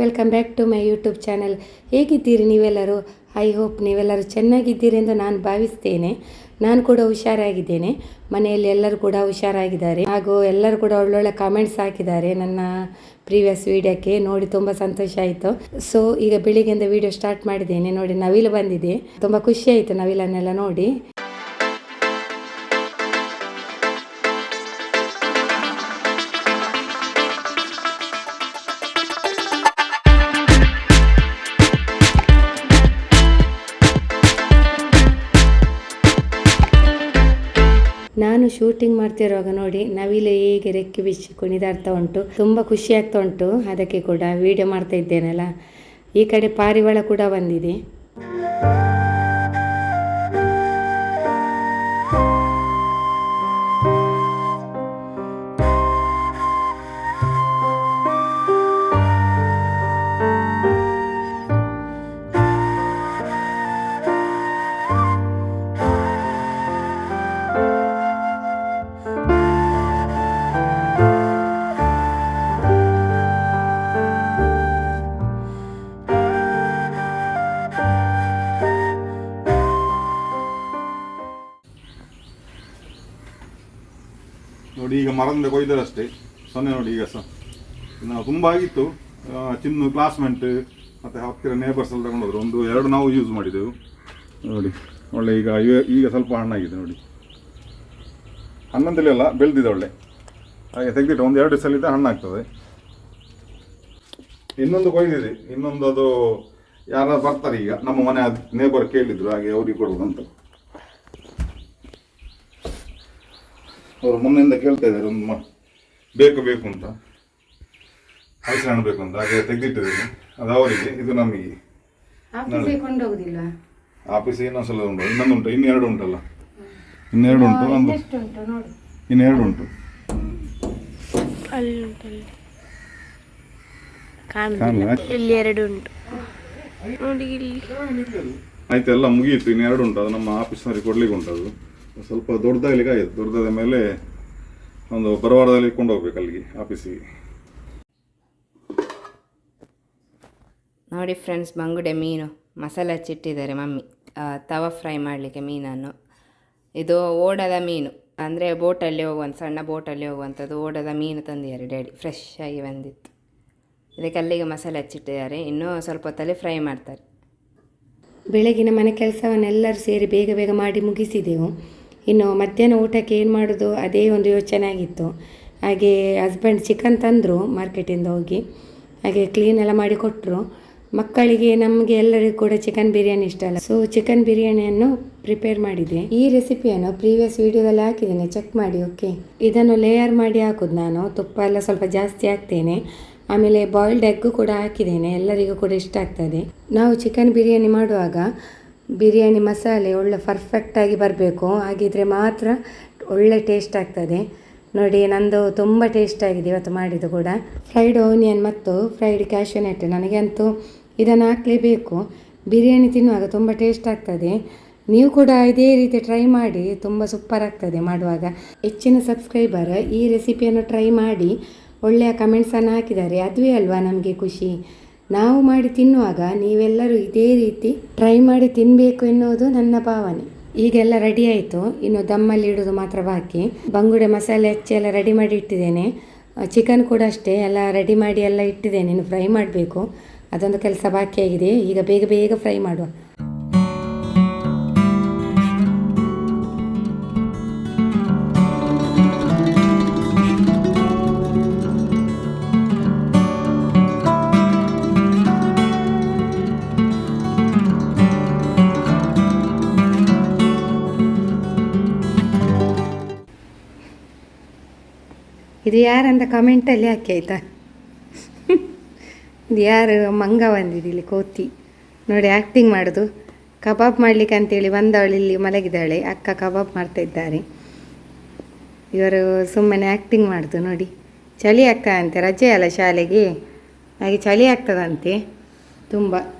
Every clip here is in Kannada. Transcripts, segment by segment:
Welcome back to my YouTube channel. ಹೇಗಿದ್ದೀರಿ ನೀವೆಲ್ಲರೂ? ಐ ಹೋಪ್ ನೀವೆಲ್ಲರೂ ಚೆನ್ನಾಗಿದ್ದೀರಿ ಎಂದು ನಾನು ಭಾವಿಸ್ತೇನೆ. ನಾನು ಕೂಡ ಹುಷಾರಾಗಿದ್ದೇನೆ. ಮನೆಯಲ್ಲಿ ಎಲ್ಲರೂ ಕೂಡ ಹುಷಾರಾಗಿದ್ದಾರೆ. ಹಾಗೂ ಎಲ್ಲರೂ ಕೂಡ ಒಳ್ಳೊಳ್ಳೆ ಕಾಮೆಂಟ್ಸ್ ಹಾಕಿದ್ದಾರೆ ನನ್ನ ಪ್ರೀವಿಯಸ್ ವೀಡಿಯೋಕ್ಕೆ. ನೋಡಿ ತುಂಬ ಸಂತೋಷ ಆಯಿತು. ಸೊ ಈಗ ಬೆಳಿಗ್ಗೆಯಿಂದ ವೀಡಿಯೋ ಸ್ಟಾರ್ಟ್ ಮಾಡಿದ್ದೇನೆ. ನೋಡಿ ನವಿಲು ಬಂದಿದೆ, ತುಂಬ ಖುಷಿ ಆಯಿತು ನವಿಲನ್ನೆಲ್ಲ ನೋಡಿ. ನಾನು ಶೂಟಿಂಗ್ ಮಾಡ್ತಿರುವಾಗ ನೋಡಿ ನವಿಲು ಹೇಗೆ ರೆಕ್ಕೆ ಬಿಚ್ಚಿ ಕುಣಿದಾಡ್ತಾ ಉಂಟು, ತುಂಬ ಖುಷಿ ಆಗ್ತಾ ಉಂಟು. ಅದಕ್ಕೆ ಕೂಡ ವಿಡಿಯೋ ಮಾಡ್ತಾ ಇದ್ದೇನಲ್ಲ. ಈ ಕಡೆ ಪಾರಿವಾಳ ಕೂಡ ಬಂದಿದೆ. ನೋಡಿ ಈಗ ಮರದಿಂದ ಕೊಯ್ದರಷ್ಟೇ ಸೊನ್ನೆ ನೋಡಿ. ಈಗ ನಾವು ತುಂಬ ಆಗಿತ್ತು. ಚಿನ್ನು ಕ್ಲಾಸ್ಮೇಟ್ ಮತ್ತು ಹತ್ತಿರ ನೇಬರ್ಸ್ ಎಲ್ಲ ತಗೊಂಡೋದ್ರು. ಒಂದು ಎರಡು ನಾವು ಯೂಸ್ ಮಾಡಿದೆವು. ನೋಡಿ ಒಳ್ಳೆ ಈಗ ಸ್ವಲ್ಪ ಹಣ್ಣಾಗಿದೆ ನೋಡಿ. ಹನ್ನೊಂದಲ್ಲಿ ಅಲ್ಲ ಬೆಳೆದಿದೆ ಒಳ್ಳೆ. ಹಾಗೆ ತೆಗೆದಿಟ್ಟು ಒಂದು ಎರಡು ಸಲ ಹಣ್ಣಾಗ್ತದೆ. ಇನ್ನೊಂದು ಕೊಯ್ದಿದೆ. ಇನ್ನೊಂದು ಅದು ಯಾರು ಬರ್ತಾರೆ ಈಗ ನಮ್ಮ ಮನೆ ನೇಬರ್ ಕೇಳಿದ್ರು, ಹಾಗೆ ಅವ್ರಿಗೆ ಕೊಡುವುದಂತ. ಅವರು ಮೊನ್ನೆಯಿಂದ ಕೇಳ್ತಾ ಇದ್ದಾರೆ, ಒಂದು ಬೇಕು ಅಂತ, ಹಲಸಿನ ಹಣ್ಣು ಬೇಕು ಅಂತ. ಹಾಗೆ ತೆಗೆದಿಟ್ಟಿದ್ದೀನಿ. ಅದು ಅವರಿಗೆ, ಇದು ನಮಗೆ. ಕೊಂಡೋಗುದಿಲ್ಲ ಆಫೀಸ್ ಇನ್ನೊಂದ್ಸಲ ಉಂಟು, ಇನ್ನೊಂದುಂಟು, ಇನ್ನೆರಡು ಉಂಟಲ್ಲ, ಇನ್ನೆರಡು ಉಂಟು, ಇನ್ನೆರಡು ಉಂಟು. ಆಯ್ತು, ಎಲ್ಲ ಮುಗಿಯಿತು. ಇನ್ನೆರಡು ಉಂಟು. ಅದು ನಮ್ಮ ಆಫೀಸ್ನವ್ರಿಗೆ ಕೊಡ್ಲಿಕ್ಕೆ ಉಂಟು. ಅದು ಸ್ವಲ್ಪ ದೊಡ್ಡದಾಗಲಿಕ್ಕೆ ಆಯಿತು. ದೊಡ್ಡದಾದ ಮೇಲೆ ಒಂದು ಬರವಾರದಲ್ಲಿ ಕೊಂಡು ಹೋಗ್ಬೇಕು ಅಲ್ಲಿಗೆ, ಆಫೀಸಿಗೆ. ನೋಡಿ ಫ್ರೆಂಡ್ಸ್, ಬಂಗುಡೆ ಮೀನು ಮಸಾಲೆ ಹಚ್ಚಿಟ್ಟಿದ್ದಾರೆ ಮಮ್ಮಿ, ತವ ಫ್ರೈ ಮಾಡಲಿಕ್ಕೆ ಮೀನನ್ನು. ಇದು ಓಡದ ಮೀನು, ಅಂದರೆ ಬೋಟಲ್ಲಿ ಹೋಗುವಂಥ, ಸಣ್ಣ ಬೋಟಲ್ಲಿ ಹೋಗುವಂಥದ್ದು ಓಡದ ಮೀನು ತಂದಿದ್ದಾರೆ ಡ್ಯಾಡಿ, ಫ್ರೆಶ್ ಆಗಿ ಬಂದಿತ್ತು. ಇದಕ್ಕೆ ಅಲ್ಲಿಗೆ ಮಸಾಲೆ ಹಚ್ಚಿಟ್ಟಿದ್ದಾರೆ. ಇನ್ನೂ ಸ್ವಲ್ಪ ಹೊತ್ತಲ್ಲಿ ಫ್ರೈ ಮಾಡ್ತಾರೆ. ಬೆಳಗಿನ ಮನೆ ಕೆಲಸವನ್ನೆಲ್ಲರೂ ಸೇರಿ ಬೇಗ ಬೇಗ ಮಾಡಿ ಮುಗಿಸಿದೆವು. ಇನ್ನು ಮಧ್ಯಾಹ್ನ ಊಟಕ್ಕೆ ಏನು ಮಾಡೋದು ಅದೇ ಒಂದು ಯೋಚನೆ ಆಗಿತ್ತು. ಹಾಗೆ ಹಸ್ಬೆಂಡ್ ಚಿಕನ್ ತಂದರು ಮಾರ್ಕೆಟಿಂದ ಹೋಗಿ, ಹಾಗೆ ಕ್ಲೀನ್ ಎಲ್ಲ ಮಾಡಿ ಕೊಟ್ಟರು. ಮಕ್ಕಳಿಗೆ ನಮಗೆ ಎಲ್ಲರಿಗೂ ಕೂಡ ಚಿಕನ್ ಬಿರಿಯಾನಿ ಇಷ್ಟ ಅಲ್ಲ. ಸೊ ಚಿಕನ್ ಬಿರಿಯಾನಿಯನ್ನು ಪ್ರಿಪೇರ್ ಮಾಡಿದೆ. ಈ ರೆಸಿಪಿಯನ್ನು ಪ್ರೀವಿಯಸ್ ವಿಡಿಯೋದಲ್ಲಿ ಹಾಕಿದ್ದೇನೆ, ಚೆಕ್ ಮಾಡಿ. ಓಕೆ, ಇದನ್ನು ಲೇಯರ್ ಮಾಡಿ ಹಾಕೋದು ನಾನು. ತುಪ್ಪ ಎಲ್ಲ ಸ್ವಲ್ಪ ಜಾಸ್ತಿ ಹಾಕ್ತೇನೆ. ಆಮೇಲೆ ಬಾಯ್ಲ್ಡ್ ಎಗ್ಗು ಕೂಡ ಹಾಕಿದ್ದೇನೆ, ಎಲ್ಲರಿಗೂ ಕೂಡ ಇಷ್ಟ ಆಗ್ತದೆ. ನಾವು ಚಿಕನ್ ಬಿರಿಯಾನಿ ಮಾಡುವಾಗ ಬಿರಿಯಾನಿ ಮಸಾಲೆ ಒಳ್ಳೆ ಪರ್ಫೆಕ್ಟಾಗಿ ಬರಬೇಕು, ಹಾಗಿದ್ರೆ ಮಾತ್ರ ಒಳ್ಳೆ ಟೇಸ್ಟ್ ಆಗ್ತದೆ. ನೋಡಿ ನಂದು ತುಂಬ ಟೇಸ್ಟ್ ಆಗಿದೆ ಇವತ್ತು ಮಾಡಿದ್ದು ಕೂಡ. ಫ್ರೈಡ್ ಆನಿಯನ್ ಮತ್ತು ಫ್ರೈಡ್ ಕ್ಯಾಶ್ಯೂನಟ್, ನನಗಂತೂ ಇದನ್ನು ಹಾಕಲೇಬೇಕು. ಬಿರಿಯಾನಿ ತಿನ್ನುವಾಗ ತುಂಬ ಟೇಸ್ಟ್ ಆಗ್ತದೆ. ನೀವು ಕೂಡ ಇದೇ ರೀತಿ ಟ್ರೈ ಮಾಡಿ, ತುಂಬ ಸೂಪರ್ ಆಗ್ತದೆ ಮಾಡುವಾಗ. ಹೆಚ್ಚಿನ ಸಬ್ಸ್ಕ್ರೈಬರ್ ಈ ರೆಸಿಪಿಯನ್ನು ಟ್ರೈ ಮಾಡಿ ಒಳ್ಳೆಯ ಕಮೆಂಟ್ಸನ್ನು ಹಾಕಿದ್ದಾರೆ. ಅದುವೇ ಅಲ್ವಾ ನಮಗೆ ಖುಷಿ. ನಾವು ಮಾಡಿ ತಿನ್ನುವಾಗ ನೀವೆಲ್ಲರೂ ಇದೇ ರೀತಿ ಟ್ರೈ ಮಾಡಿ ತಿನ್ನಬೇಕು ಎನ್ನುವುದು ನನ್ನ ಭಾವನೆ. ಈಗೆಲ್ಲ ರೆಡಿ ಆಯಿತು, ಇನ್ನು ದಮ್ಮಲ್ಲಿ ಇಡೋದು ಮಾತ್ರ ಬಾಕಿ. ಬಂಗುಡೆ ಮಸಾಲೆ ಹಚ್ಚಿ ಎಲ್ಲ ರೆಡಿ ಮಾಡಿ ಇಟ್ಟಿದ್ದೇನೆ. ಚಿಕನ್ ಕೂಡ ಅಷ್ಟೇ ಎಲ್ಲ ರೆಡಿ ಮಾಡಿ ಎಲ್ಲ ಇಟ್ಟಿದ್ದೇನೆ, ಇನ್ನು ಫ್ರೈ ಮಾಡಬೇಕು. ಅದೊಂದು ಕೆಲಸ ಬಾಕಿಯಾಗಿದೆ. ಈಗ ಬೇಗ ಬೇಗ ಫ್ರೈ ಮಾಡುವ. ಇದು ಯಾರಂತ ಕಮೆಂಟಲ್ಲಿ ಹಾಕಿ ಆಯಿತಾ. ಇದು ಯಾರು ಮಂಗ ಬಂದಿದೆ ಇಲ್ಲಿ, ಕೋತಿ ನೋಡಿ ಆ್ಯಕ್ಟಿಂಗ್ ಮಾಡೋದು. ಕಬಾಬ್ ಮಾಡಲಿಕ್ಕೆ ಅಂತೇಳಿ ಬಂದವಳು ಇಲ್ಲಿ ಮಲಗಿದ್ದಾಳೆ. ಅಕ್ಕ ಕಬಾಬ್ ಮಾಡ್ತಾಯಿದ್ದಾರೆ. ಇವರು ಸುಮ್ಮನೆ ಆ್ಯಕ್ಟಿಂಗ್ ಮಾಡೋದು ನೋಡಿ. ಚಳಿ ಆಗ್ತಾ ಅಂತೆ, ರಜೆ ಅಲ್ಲ ಶಾಲೆಗೆ, ಹಾಗೆ ಚಳಿ ಆಗ್ತದಂತೆ ತುಂಬ.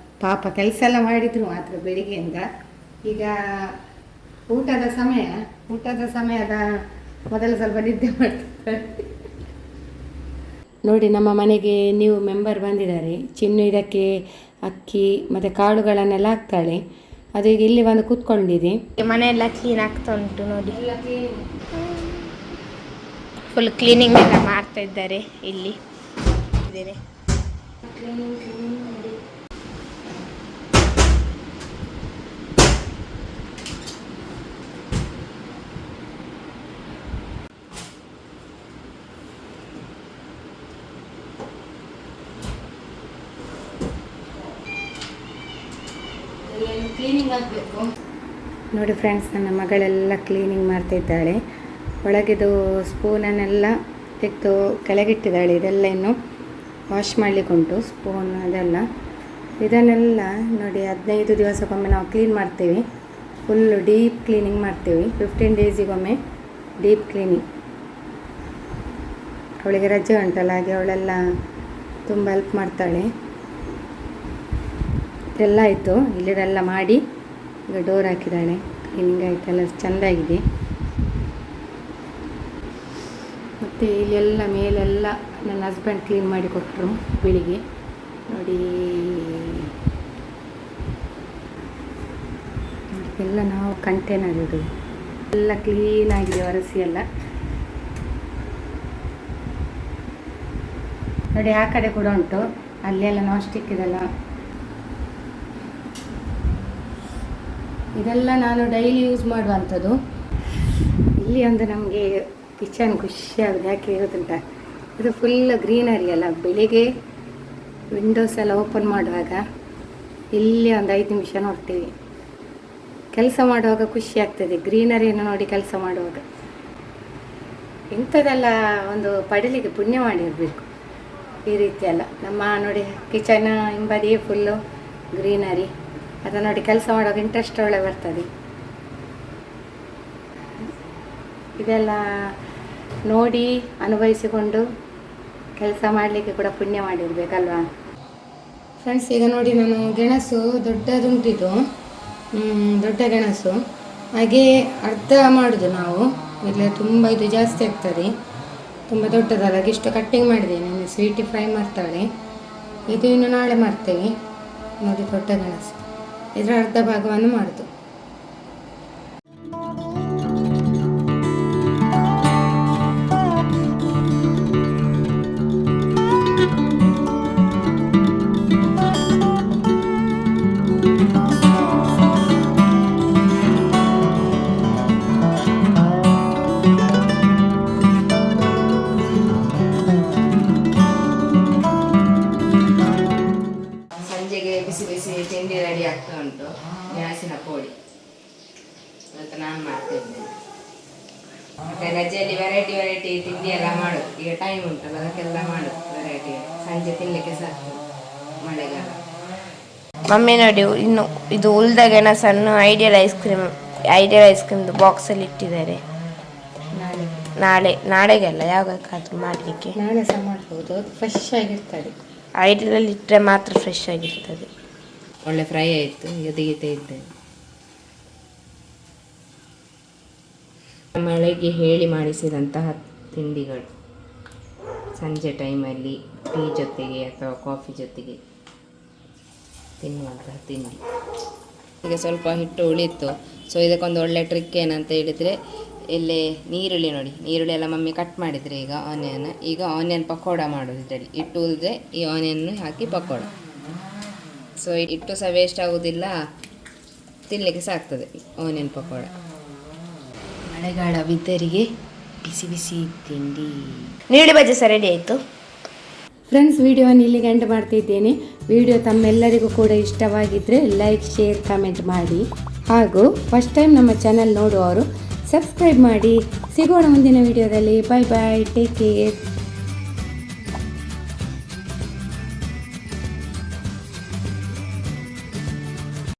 ಪಾಪ ಕೆಲಸ ಎಲ್ಲ ಮಾಡಿದರು ಮಾತ್ರ ಬೆಳಿಗ್ಗೆಯಿಂದ. ಈಗ ಊಟದ ಸಮಯದ ಮೊದಲು ಸ್ವಲ್ಪ ನಿದ್ದೆ ಮಾಡ್ತಾರೆ. ನೋಡಿ ನಮ್ಮ ಮನೆಗೆ ನೀವು ಮೆಂಬರ್ ಬಂದಿದ್ದಾರೆ. ಚಿನ್ನು ಇದಕ್ಕೆ ಅಕ್ಕಿ ಮತ್ತು ಕಾಳುಗಳನ್ನೆಲ್ಲ ಹಾಕ್ತಾಳೆ. ಅದು ಈಗ ಇಲ್ಲಿ ಬಂದು ಕೂತ್ಕೊಂಡಿದೆ. ಮನೆಯೆಲ್ಲ ಕ್ಲೀನ್ ಆಗ್ತಾ ಉಂಟು ನೋಡಿ, ಫುಲ್ ಕ್ಲೀನಿಂಗ್ ಎಲ್ಲ ಮಾಡ್ತಾ ಇದ್ದಾರೆ ಇಲ್ಲಿ. ಕ್ಲೀನಿಂಗ್ ಆಗಬೇಕು ನೋಡಿ ಫ್ರೆಂಡ್ಸ್. ನನ್ನ ಮಗಳೆಲ್ಲ ಕ್ಲೀನಿಂಗ್ ಮಾಡ್ತಿದ್ದಾಳೆ. ಒಳಗಿದು ಸ್ಪೂನನ್ನೆಲ್ಲ ತೆಗೆದು ಕೆಳಗಿಟ್ಟಿದ್ದಾಳೆ. ಇದೆಲ್ಲ ಇನ್ನು ವಾಶ್ ಮಾಡಲಿಕ್ಕುಂಟು, ಸ್ಪೂನ್ ಅದೆಲ್ಲ. ಇದನ್ನೆಲ್ಲ ನೋಡಿ 15 ದಿವಸಕ್ಕೊಮ್ಮೆ ನಾವು ಕ್ಲೀನ್ ಮಾಡ್ತೀವಿ. ಫುಲ್ಲು ಡೀಪ್ ಕ್ಲೀನಿಂಗ್ ಮಾಡ್ತೀವಿ. 15 ಡೇಸಿಗೊಮ್ಮೆ ಡೀಪ್ ಕ್ಲೀನಿಂಗ್. ಅವಳಿಗೆ ರಜೆ ಉಂಟಲ್ಲ, ಹಾಗೆ ಅವಳೆಲ್ಲ ತುಂಬ ಹೆಲ್ಪ್ ಮಾಡ್ತಾಳೆ. ಇದೆಲ್ಲ ಆಯಿತು, ಇಲ್ಲಿದೆಲ್ಲ ಮಾಡಿ ಈಗ ಡೋರ್ ಹಾಕಿದ್ದಾಳೆ. ಕ್ಲೀನಿಂಗ್ ಆಯಿತೆಲ್ಲ ಚೆಂದಾಗಿದೆ. ಮತ್ತು ಇಲ್ಲೆಲ್ಲ ಮೇಲೆಲ್ಲ ನನ್ನ ಹಸ್ಬೆಂಡ್ ಕ್ಲೀನ್ ಮಾಡಿ ಕೊಟ್ಟರು ಬೆಳಿಗ್ಗೆ ನೋಡಿ. ಎಲ್ಲ ನಾವು ಕಂಟೈನರ್ ಇಡು ಎಲ್ಲ ಕ್ಲೀನಾಗಿದೆ, ಒರೆಸಿ ಎಲ್ಲ ನೋಡಿ. ಆ ಕಡೆ ಕೂಡ ಉಂಟು, ಅಲ್ಲೆಲ್ಲ ನಾನ್ ಸ್ಟಿಕ್ ಇದೆಲ್ಲ. ಇದೆಲ್ಲ ನಾನು ಡೈಲಿ ಯೂಸ್ ಮಾಡುವಂಥದ್ದು. ಇಲ್ಲಿ ಒಂದು ನಮಗೆ ಕಿಚನ್ ಖುಷಿಯಾಗುತ್ತೆ. ಯಾಕೆ ಗೊತ್ತುಂಟ, ಇದು ಫುಲ್ ಗ್ರೀನರಿ ಅಲ್ಲ. ಬೆಳಿಗ್ಗೆ ವಿಂಡೋಸ್ ಎಲ್ಲ ಓಪನ್ ಮಾಡುವಾಗ ಇಲ್ಲಿ ಒಂದು 5 ನಿಮಿಷ ನೋಡ್ತೀವಿ. ಕೆಲಸ ಮಾಡುವಾಗ ಖುಷಿ ಆಗ್ತದೆ ಗ್ರೀನರಿಯನ್ನು ನೋಡಿ ಕೆಲಸ ಮಾಡುವಾಗ. ಇಂಥದ್ದೆಲ್ಲ ಒಂದು ಪಡೀಲಿಕ್ಕೆ ಪುಣ್ಯ ಮಾಡಿರಬೇಕು ಈ ರೀತಿ ಎಲ್ಲ. ನಮ್ಮ ನೋಡಿ ಕಿಚನ್ ಹಿಂಬದಿ ಫುಲ್ಲು ಗ್ರೀನರಿ. ಅದನ್ನು ನೋಡಿ ಕೆಲಸ ಮಾಡುವಾಗ ಇಂಟ್ರೆಸ್ಟ್ ಒಳ್ಳೆ ಬರ್ತದೆ. ಇದೆಲ್ಲ ನೋಡಿ ಅನುಭವಿಸಿಕೊಂಡು ಕೆಲಸ ಮಾಡಲಿಕ್ಕೆ ಕೂಡ ಪುಣ್ಯ ಮಾಡಿರಬೇಕಲ್ವಾ ಫ್ರೆಂಡ್ಸ್. ಈಗ ನೋಡಿ ನಾನು ಗೆಣಸು ದೊಡ್ಡದುಂಟಿದ್ದು, ದೊಡ್ಡ ಗೆಣಸು ಹಾಗೆ ಅರ್ಧ ಮಾಡೋದು ನಾವು. ಇಲ್ಲ ತುಂಬ ಇದು ಜಾಸ್ತಿ ಆಗ್ತದೆ, ತುಂಬ ದೊಡ್ಡದಲ್ಲ. ಇಷ್ಟು ಕಟ್ಟಿಂಗ್ ಮಾಡಿದ್ದೇನೆ. ಸ್ವೀಟಿ ಫ್ರೈ ಮಾಡ್ತಾಳೆ. ಇದು ಇನ್ನು ನಾಳೆ ಮಾಡ್ತೇವೆ ನೋಡಿ. ದೊಡ್ಡ ಗೆಣಸು ಇದರ ಅರ್ಧ ಭಾಗವನ್ನು ಮಾಡೋದು. ಸಂಜೆಗೆ ಬಿಸಿ ಬಿಸಿ ತಿಂಡಿ ರೆಡಿ ಆಗ್ತಾ ಉಂಟು. ಗೆಣಸಿನ ಪೋಡಿ ಅಂತ ನಾನು ಮಾಡ್ತಿದ್ದೇನೆ. ಮತ್ತೆ ರಜೆಯಲ್ಲಿ ವೆರೈಟಿ ತಿಂಡಿ ಎಲ್ಲ ಮಾಡೋದು. ಈಗ ಟೈಮ್ ಉಂಟಲ್ಲ, ಅದಕ್ಕೆಲ್ಲ ಮಾಡೋದು ವೆರೈಟಿ. ಸಂಜೆ ತಿನ್ನಲಿಕ್ಕೆ ಸಾಕು ಮಳೆಗಾಲ. ಮಮ್ಮಿ ನೋಡಿ, ಇನ್ನು ಇದು ಉಳಿದ ಗೆಣಸನ್ನು ಐಡಿಯಲ್ ಐಸ್ ಕ್ರೀಮ್ದು ಬಾಕ್ಸಲ್ಲಿ ಇಟ್ಟಿದ್ದಾರೆ. ನಾಳೆಗೆಲ್ಲ ಯಾವಾಗಾದ್ರೂ ಮಾಡಲಿಕ್ಕೆ. ನಾಳೆ ಸಹ ಮಾಡ್ಬೋದು, ಫ್ರೆಶ್ ಆಗಿರ್ತದೆ. ಐಡಿಯಲಲ್ಲಿ ಇಟ್ಟರೆ ಮಾತ್ರ ಫ್ರೆಶ್ ಆಗಿರ್ತದೆ. ಒಳ್ಳೆ ಫ್ರೈ ಆಯಿತು, ಈಗ ತೆಗಿತಾ ಇದ್ದೇನೆ. ಮಳೆಗೆ ಹೇಳಿ ಮಾಡಿಸಿದಂತಹ ತಿಂಡಿಗಳು ಸಂಜೆ ಟೈಮಲ್ಲಿ ಟೀ ಜೊತೆಗೆ ಅಥವಾ ಕಾಫಿ ಜೊತೆಗೆ ತಿನ್ನುವಂತಹ ತಿಂಡಿ. ಈಗ ಸ್ವಲ್ಪ ಹಿಟ್ಟು ಉಳಿತು. ಸೊ ಇದಕ್ಕೊಂದು ಒಳ್ಳೆ ಟ್ರಿಕ್ ಏನಂತ ಹೇಳಿದರೆ, ಇಲ್ಲಿ ನೀರುಳ್ಳಿ ನೋಡಿ, ನೀರುಳ್ಳಿ ಎಲ್ಲ ಮಮ್ಮಿ ಕಟ್ ಮಾಡಿದರೆ ಈಗ ಆನಿಯನ್ ಪಕೋಡ ಮಾಡೋದು. ಇದರಲ್ಲಿ ಹಿಟ್ಟು ಉಳಿದ್ರೆ ಈ ಆನಿಯನ್ನು ಹಾಕಿ ಪಕೋಡ. ಸೊ ಹಿಟ್ಟು ಸಹ ವೇಸ್ಟ್ ಆಗೋದಿಲ್ಲ, ತಿನ್ನಲಿಕ್ಕೆ ಸಹ ಆಗ್ತದೆ ಆನಿಯನ್ ಪಕೋಡ. ಮಳೆಗಾಲ ಬಿದ್ದರಿಗೆ ಬಿಸಿ ಬಿಸಿ ತಿಂಡಿ. ನೀರುಳ್ಳಿ ಬಜ್ಜಿ ಸಹ ರೆಡಿ ಆಯಿತು ಫ್ರೆಂಡ್ಸ್. ವಿಡಿಯೋವನ್ನು ಇಲ್ಲಿಗೆ ಎಂಡ್ ಮಾಡ್ತಿದ್ದೇನೆ. ವಿಡಿಯೋ ತಮ್ಮೆಲ್ಲರಿಗೂ ಕೂಡ ಇಷ್ಟವಾಗಿದ್ದರೆ ಲೈಕ್, ಶೇರ್, ಕಮೆಂಟ್ ಮಾಡಿ. ಹಾಗೂ ಫಸ್ಟ್ ಟೈಮ್ ನಮ್ಮ ಚಾನಲ್ ನೋಡುವವರು ಸಬ್ಸ್ಕ್ರೈಬ್ ಮಾಡಿ. ಸಿಗೋಣ ಮುಂದಿನ ವಿಡಿಯೋದಲ್ಲಿ. Bye bye, take care.